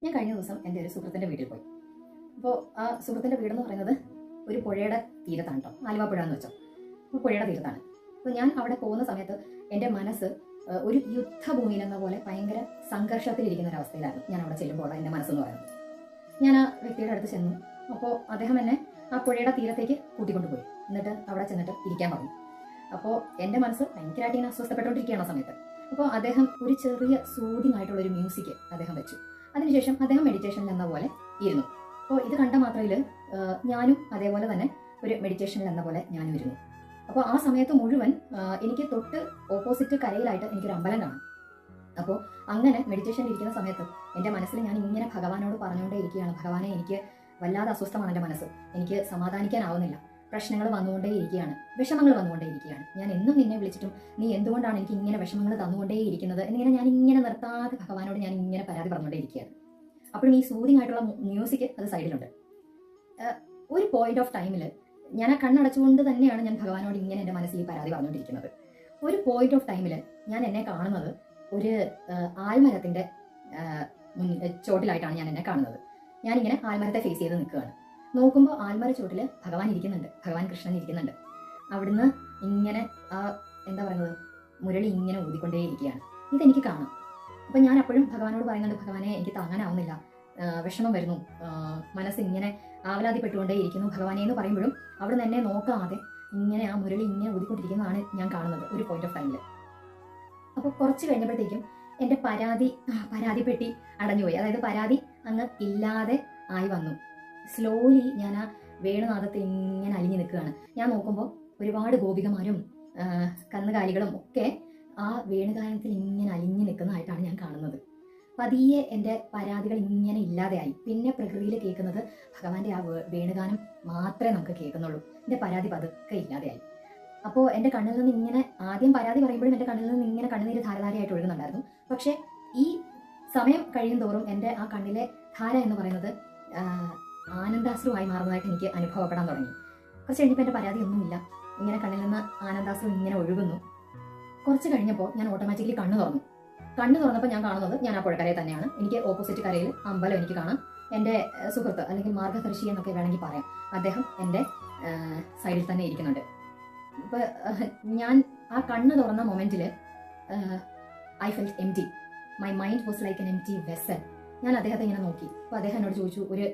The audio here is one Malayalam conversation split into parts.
ഞാൻ കഴിഞ്ഞ ദിവസം എൻ്റെ ഒരു സുഹൃത്തിൻ്റെ വീട്ടിൽ പോയി. അപ്പോൾ ആ സുഹൃത്തിൻ്റെ വീടെന്ന് പറയുന്നത് ഒരു പുഴയുടെ തീരത്താണ് കേട്ടോ, ആലുവ പുഴ എന്ന് വെച്ചോ. അപ്പോൾ പുഴയുടെ തീരത്താണ്. അപ്പോൾ ഞാൻ അവിടെ പോകുന്ന സമയത്ത് എൻ്റെ മനസ്സ് ഒരു യുദ്ധഭൂമിയിൽ എന്ന പോലെ ഭയങ്കര സംഘർഷത്തിലിരിക്കുന്ന ഒരവസ്ഥയിലായിരുന്നു ഞാൻ അവിടെ ചെല്ലുമ്പോൾ എൻ്റെ മനസ്സെന്ന് പറയുന്നത്. ഞാൻ ആ വ്യക്തിയുടെ അടുത്ത് ചെന്നു. അപ്പോൾ അദ്ദേഹം എന്നെ ആ പുഴയുടെ തീരത്തേക്ക് കൂട്ടിക്കൊണ്ടുപോയി. എന്നിട്ട് അവിടെ ചെന്നിട്ട് ഇരിക്കാൻ പറഞ്ഞു. അപ്പോൾ എൻ്റെ മനസ്സ് ഭയങ്കരമായിട്ട് ഇങ്ങനെ അസ്വസ്ഥപ്പെട്ടുകൊണ്ടിരിക്കുകയാണ് ആ സമയത്ത്. അപ്പോൾ അദ്ദേഹം ഒരു ചെറിയ സൂതിങ് ആയിട്ടുള്ള ഒരു മ്യൂസിക് അദ്ദേഹം വെച്ചു. അതിനുശേഷം അദ്ദേഹം മെഡിറ്റേഷനിൽ എന്ന പോലെ ഇരുന്നു. അപ്പോൾ ഇത് കണ്ട മാത്രയിൽ ഞാനും അതേപോലെ തന്നെ ഒരു മെഡിറ്റേഷനിൽ എന്ന പോലെ ഞാനും ഇരുന്നു. അപ്പോൾ ആ സമയത്ത് മുഴുവൻ എനിക്ക് തൊട്ട് ഓപ്പോസിറ്റ് കരയിലായിട്ട് എനിക്കൊരു അമ്പലം കാണാം. അപ്പോൾ അങ്ങനെ മെഡിറ്റേഷനിൽ ഇരിക്കുന്ന സമയത്ത് എൻ്റെ മനസ്സിൽ ഞാൻ ഇങ്ങനെ ഭഗവാനോട് പറഞ്ഞുകൊണ്ടേ ഇരിക്കുകയാണ്. ഭഗവാനെ, എനിക്ക് വല്ലാതെ അസ്വസ്ഥമാണ് എൻ്റെ മനസ്സ്, എനിക്ക് സമാധാനിക്കാനാവുന്നില്ല, പ്രശ്നങ്ങൾ വന്നുകൊണ്ടേ ഇരിക്കുകയാണ്, വിഷമങ്ങൾ വന്നുകൊണ്ടേ ഇരിക്കുകയാണ്. ഞാൻ എന്നും നിന്നെ വിളിച്ചിട്ടും നീ എന്തുകൊണ്ടാണ് എനിക്ക് ഇങ്ങനെ വിഷമങ്ങൾ തന്നുകൊണ്ടേ ഇരിക്കുന്നത് എന്നിങ്ങനെ ഞാൻ ഇങ്ങനെ നിർത്താതെ ഭഗവാനോട് ഞാൻ ഇങ്ങനെ പരാതി പറഞ്ഞുകൊണ്ടേ ഇരിക്കുകയാണ്. അപ്പോഴും ഈ സൂതിങ് ആയിട്ടുള്ള മ്യൂസിക് അത് സൈഡിലുണ്ട്. ഒരു പോയിന്റ് ഓഫ് ടൈമിൽ ഞാൻ ആ കണ്ണടച്ചുകൊണ്ട് തന്നെയാണ് ഞാൻ ഭഗവാനോട് ഇങ്ങനെ എൻ്റെ മനസ്സിൽ പരാതി പറഞ്ഞുകൊണ്ടിരിക്കുന്നത്. ഒരു പോയിന്റ് ഓഫ് ടൈമിൽ ഞാൻ എന്നെ കാണുന്നത് ഒരു ആൽമരത്തിൻ്റെ ചോട്ടിലായിട്ടാണ് ഞാൻ എന്നെ കാണുന്നത്. ഞാനിങ്ങനെ ആൽമരത്തെ ഫേസ് ചെയ്ത് നിൽക്കുകയാണ്. നോക്കുമ്പോൾ ആൽമര ചോട്ടിൽ ഭഗവാൻ ഇരിക്കുന്നുണ്ട്, ഭഗവാൻ കൃഷ്ണൻ ഇരിക്കുന്നുണ്ട്. അവിടുന്ന് ഇങ്ങനെ ആ എന്താ പറയുന്നത്, മുരളി ഇങ്ങനെ ഊതിക്കൊണ്ടേ ഇരിക്കുകയാണ്. ഇതെനിക്ക് കാണാം. അപ്പം ഞാൻ അപ്പോഴും ഭഗവാനോട് പറയുന്നുണ്ട്, ഭഗവാനെ, എനിക്ക് താങ്ങാനാവുന്നില്ല, വിഷമം വരുന്നു, മനസ്സ് ഇങ്ങനെ ആവലാതിപ്പെട്ടുകൊണ്ടേ ഇരിക്കുന്നു ഭഗവാനെ എന്ന് പറയുമ്പോഴും അവിടുന്ന് എന്നെ നോക്കാതെ ഇങ്ങനെ ആ മുരളി ഇങ്ങനെ ഊതിക്കൊണ്ടിരിക്കുന്നതാണ് ഞാൻ കാണുന്നത് ഒരു പോയിന്റ് ഓഫ് ടൈമിൽ. അപ്പോൾ കുറച്ച് കഴിഞ്ഞപ്പോഴത്തേക്കും എൻ്റെ പരാതിപ്പെട്ടി അടഞ്ഞുപോയി. അതായത് പരാതി അങ്ങ് ഇല്ലാതെ ആയി വന്നു. സ്ലോലി ഞാൻ ആ വേണുനാഥത്തിൽ ഇങ്ങനെ അലിഞ്ഞു നിൽക്കുകയാണ്. ഞാൻ നോക്കുമ്പോൾ ഒരുപാട് ഗോപികമാരും കന്നുകാലികളും ഒക്കെ ആ വേണുഗാനത്തിൽ ഇങ്ങനെ അലിഞ്ഞു നിൽക്കുന്നതായിട്ടാണ് ഞാൻ കാണുന്നത്. പതിയെ എൻ്റെ പരാതികൾ ഇങ്ങനെ ഇല്ലാതെയായി. പിന്നെ പ്രകൃതിയിൽ കേൾക്കുന്നത് ഭഗവാന്റെ ആ വേണുഗാനം മാത്രമേ നമുക്ക് കേൾക്കുന്നുള്ളൂ. എൻ്റെ പരാതി പതുക്കെ ഇല്ലാതെയായി. അപ്പോൾ എൻ്റെ കണ്ണിൽ നിന്ന് ഇങ്ങനെ, ആദ്യം പരാതി പറയുമ്പോഴും എൻ്റെ കണ്ണിൽ നിന്ന് ഇങ്ങനെ കണ്ണുനീര് ധാരധാരയായിട്ട് ഒഴുകുന്നുണ്ടായിരുന്നു. പക്ഷേ ഈ സമയം കഴിയും തോറും എൻ്റെ ആ കണ്ണിലെ ധാര എന്ന് പറയുന്നത് ആനന്ദാശ്രുവായി മാറുന്നതായിട്ട് എനിക്ക് അനുഭവപ്പെടാൻ തുടങ്ങി. കുറച്ച് കഴിഞ്ഞപ്പോൾ എൻ്റെ പരാതി ഒന്നുമില്ല, ഇങ്ങനെ കണ്ണിൽ നിന്ന് ആനന്ദാശ്രു ഇങ്ങനെ ഒഴുകുന്നു. കുറച്ച് കഴിഞ്ഞപ്പോൾ ഞാൻ ഓട്ടോമാറ്റിക്കലി കണ്ണ് തുറന്നപ്പോൾ ഞാൻ കാണുന്നത് ഞാൻ ആ പുഴക്കരയിൽ തന്നെയാണ്. എനിക്ക് ഓപ്പോസിറ്റ് കരയിൽ അമ്പലം എനിക്ക് കാണാം. എൻ്റെ സുഹൃത്ത് അല്ലെങ്കിൽ മാർഗദർശി എന്നൊക്കെ വേണമെങ്കിൽ പറയാം, അദ്ദേഹം എൻ്റെ സൈഡിൽ തന്നെ ഇരിക്കുന്നുണ്ട്. ഇപ്പോൾ ഞാൻ ആ കണ്ണ് തുറന്ന മൊമെന്റിൽ I felt empty. My mind was like an empty vessel. ഞാൻ അദ്ദേഹത്തെ ഇങ്ങനെ നോക്കി. അപ്പോൾ അദ്ദേഹം എന്നോട് ചോദിച്ചു, ഒരു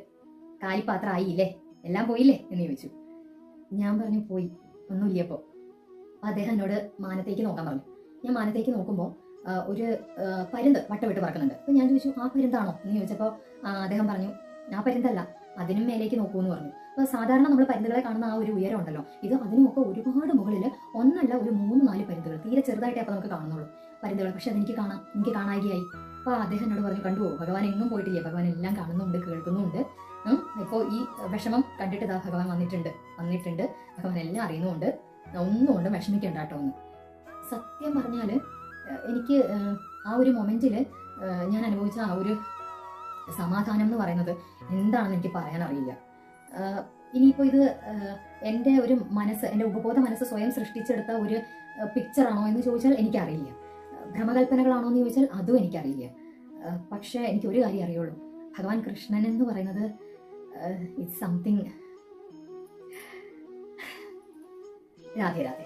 കാലിപ്പാത്രം ആയില്ലേ, എല്ലാം പോയില്ലേ എന്ന് ചോദിച്ചു. ഞാൻ പറഞ്ഞു, പോയി, ഒന്നുമില്ല. അപ്പോൾ അദ്ദേഹം എന്നോട് മാനത്തേക്ക് നോക്കാൻ പറഞ്ഞു. ഞാൻ മാനത്തേക്ക് നോക്കുമ്പോൾ ഒരു പരുന്ത് വട്ടമിട്ട് പറക്കുന്നുണ്ട്. അപ്പോൾ ഞാൻ ചോദിച്ചു, ആ പരുന്താണോ എന്ന് ചോദിച്ചപ്പോൾ അദ്ദേഹം പറഞ്ഞു, ആ പരുന്തല്ല, അതിനും മേലേക്ക് നോക്കൂ എന്ന് പറഞ്ഞു. അപ്പോൾ സാധാരണ നമ്മൾ പരുന്തുകളെ കാണുന്ന ആ ഒരു ഉയരം ഉണ്ടല്ലോ, ഇത് അതിനുമൊക്കെ ഒരുപാട് മുകളിൽ ഒന്നല്ല ഒരു 3-4 പരുന്തുകൾ, തീരെ ചെറുതായിട്ടേ അപ്പോൾ നമുക്ക് കാണുന്നുള്ളൂ പരുന്തുകൾ. പക്ഷെ അതെനിക്ക് എനിക്ക് കാണാതെയായി. അപ്പോൾ അദ്ദേഹം എന്നോട് പറഞ്ഞു, കണ്ടുപോകും, ഭഗവാൻ എങ്ങും പോയിട്ടില്ല, ഭഗവാൻ എല്ലാം കാണുന്നുണ്ട്, കേൾക്കുന്നുണ്ട്. ഇപ്പോൾ ഈ വിഷമം കണ്ടിട്ട് ഇതാ ഭഗവാൻ വന്നിട്ടുണ്ട്, ഭഗവാൻ എല്ലാം അറിയുന്നുമുണ്ട്, ഒന്നുകൊണ്ട് വിഷമിക്കണ്ട കേട്ടോ എന്ന്. സത്യം പറഞ്ഞാൽ എനിക്ക് ആ ഒരു മൊമെന്റിൽ ഞാൻ അനുഭവിച്ച ആ ഒരു സമാധാനം എന്ന് പറയുന്നത് എന്താണെന്ന് എനിക്ക് പറയാനറിയില്ല. ഇനിയിപ്പോൾ ഇത് എൻ്റെ ഒരു മനസ്സ്, എൻ്റെ ഉപബോധ മനസ്സ് സ്വയം സൃഷ്ടിച്ചെടുത്ത ഒരു പിക്ചറാണോ എന്ന് ചോദിച്ചാൽ എനിക്കറിയില്ല. ഭ്രമകൽപ്പനകളാണോ എന്ന് ചോദിച്ചാൽ അതും എനിക്കറിയില്ല. പക്ഷേ എനിക്ക് ഒരു കാര്യം അറിയുള്ളൂ, ഭഗവാൻ കൃഷ്ണൻ എന്ന് പറയുന്നത് ഇറ്റ്സ് സംതിങ്. രാധേ രാധേ.